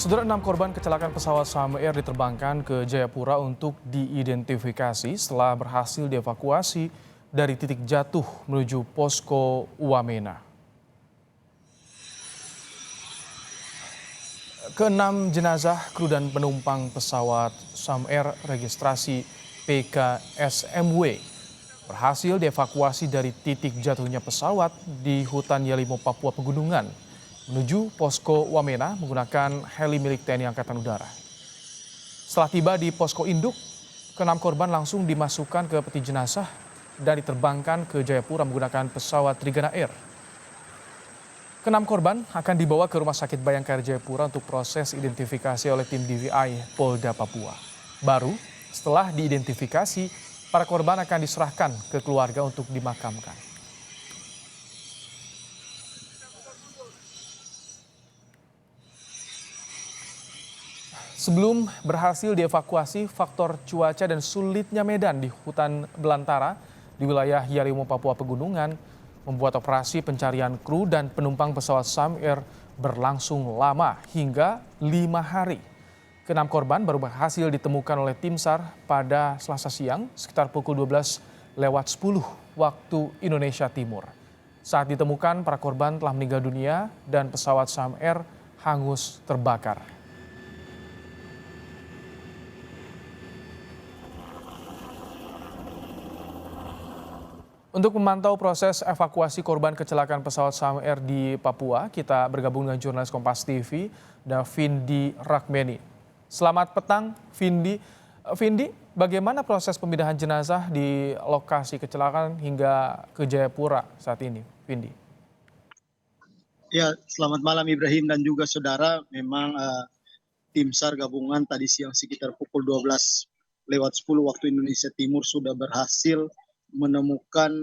Saudara, 6 korban kecelakaan pesawat Sam Air diterbangkan ke Jayapura untuk diidentifikasi setelah berhasil dievakuasi dari titik jatuh menuju posko Wamena. Keenam jenazah kru dan penumpang pesawat Sam Air registrasi PKSMW berhasil dievakuasi dari titik jatuhnya pesawat di hutan Yalimo, Papua Pegunungan menuju posko Wamena menggunakan heli milik TNI Angkatan Udara. Setelah tiba di posko induk, keenam korban langsung dimasukkan ke peti jenazah dan diterbangkan ke Jayapura menggunakan pesawat Trigana Air. Keenam korban akan dibawa ke Rumah Sakit Bayangkara Jayapura untuk proses identifikasi oleh tim DVI Polda Papua. Baru setelah diidentifikasi, para korban akan diserahkan ke keluarga untuk dimakamkan. Sebelum berhasil dievakuasi, faktor cuaca dan sulitnya medan di hutan belantara di wilayah Yalimo, Papua Pegunungan membuat operasi pencarian kru dan penumpang pesawat Sam Air berlangsung lama hingga 5 hari. Keenam korban baru berhasil ditemukan oleh tim SAR pada Selasa siang sekitar pukul 12:10 waktu Indonesia Timur. Saat ditemukan, para korban telah meninggal dunia dan pesawat Sam Air hangus terbakar. Untuk memantau proses evakuasi korban kecelakaan pesawat Sam Air di Papua, kita bergabung dengan jurnalis Kompas TV, Vindi Rakmeni. Selamat petang, Vindi. Vindi, bagaimana proses pemindahan jenazah di lokasi kecelakaan hingga ke Jayapura saat ini, Vindi? Ya, selamat malam Ibrahim dan juga saudara. Memang tim SAR gabungan tadi siang sekitar pukul 12:10 waktu Indonesia Timur sudah berhasil menemukan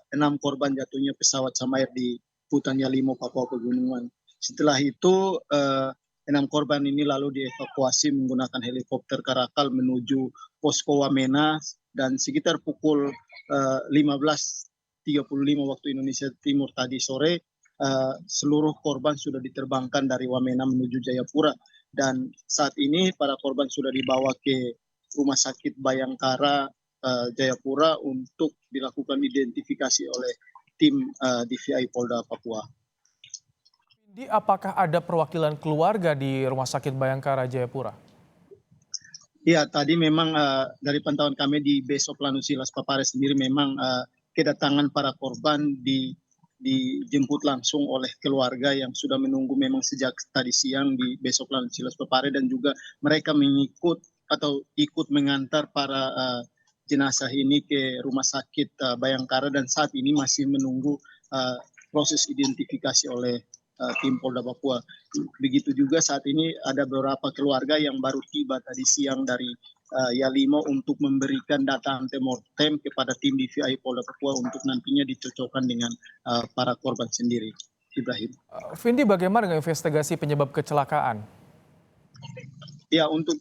6 korban jatuhnya pesawat Sam Air di hutan Yalimo, Papua Pegunungan. Setelah itu 6 korban ini lalu dievakuasi menggunakan helikopter Karakal menuju posko Wamena dan sekitar pukul 15:35 waktu Indonesia Timur tadi sore seluruh korban sudah diterbangkan dari Wamena menuju Jayapura dan saat ini para korban sudah dibawa ke Rumah Sakit Bayangkara Jayapura untuk dilakukan identifikasi oleh tim DVI Polda Papua. Vindi, apakah ada perwakilan keluarga di Rumah Sakit Bayangkara Jayapura? Ya, tadi memang dari pantauan kami di Beso Planusilas Papare sendiri memang kedatangan para korban dijemput langsung oleh keluarga yang sudah menunggu memang sejak tadi siang di Beso Planusilas Papare dan juga mereka mengikut atau ikut mengantar para jenazah ini ke Rumah Sakit Bayangkara dan saat ini masih menunggu proses identifikasi oleh tim Polda Papua. Begitu juga saat ini ada beberapa keluarga yang baru tiba tadi siang dari Yalimo untuk memberikan data antemortem kepada tim DVI Polda Papua untuk nantinya dicocokkan dengan para korban sendiri. Ibrahim. Vindi, bagaimana dengan investigasi penyebab kecelakaan? Ya, untuk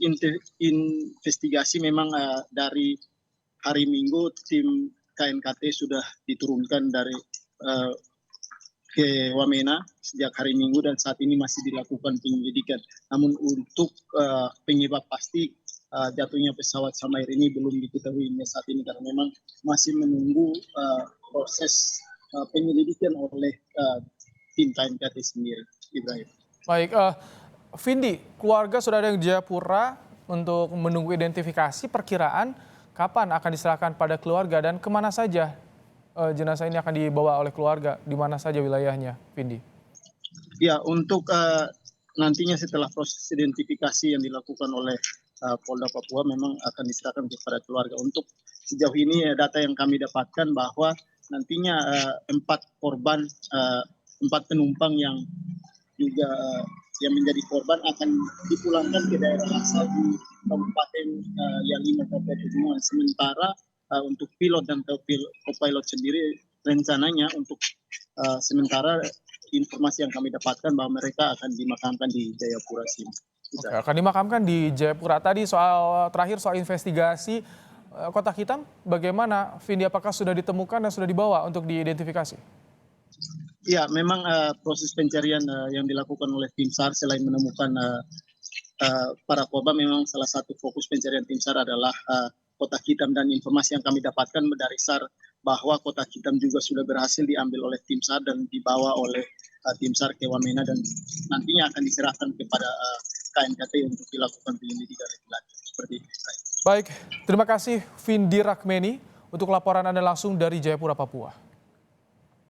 investigasi memang dari hari Minggu tim KNKT sudah diturunkan dari ke Wamena sejak hari Minggu dan saat ini masih dilakukan penyelidikan. Namun untuk penyebab pasti jatuhnya pesawat Sam Air ini belum diketahui saat ini karena memang masih menunggu proses penyelidikan oleh tim KNKT sendiri. Ibrahim. Baik, Vindi, keluarga sudah ada yang di Jayapura untuk menunggu identifikasi. Perkiraan kapan akan diserahkan pada keluarga dan kemana saja jenazah ini akan dibawa oleh keluarga, di mana saja wilayahnya, Vindi? Ya, untuk nantinya setelah proses identifikasi yang dilakukan oleh Polda Papua memang akan diserahkan kepada keluarga. Untuk sejauh ini data yang kami dapatkan bahwa nantinya 4 korban, 4 penumpang yang juga yang menjadi korban akan dipulangkan ke daerah asal di Kabupaten Yalimo, Papua Pegunungan. Sementara untuk pilot dan co-pilot sendiri rencananya untuk sementara informasi yang kami dapatkan bahwa mereka akan dimakamkan di Jayapura sini. Oke, akan dimakamkan di Jayapura. Tadi terakhir soal investigasi kotak hitam, bagaimana, Vindi? Apakah sudah ditemukan dan sudah dibawa untuk diidentifikasi? Ya, memang proses pencarian yang dilakukan oleh tim SAR selain menemukan para korban memang salah satu fokus pencarian tim SAR adalah kotak hitam, dan informasi yang kami dapatkan dari SAR bahwa kotak hitam juga sudah berhasil diambil oleh tim SAR dan dibawa oleh tim SAR ke Wamena, dan nantinya akan diserahkan kepada KNKT untuk dilakukan penyelidikan lebih lanjut. Seperti itu. Baik, terima kasih Vindi Rakmeni untuk laporan Anda langsung dari Jayapura, Papua.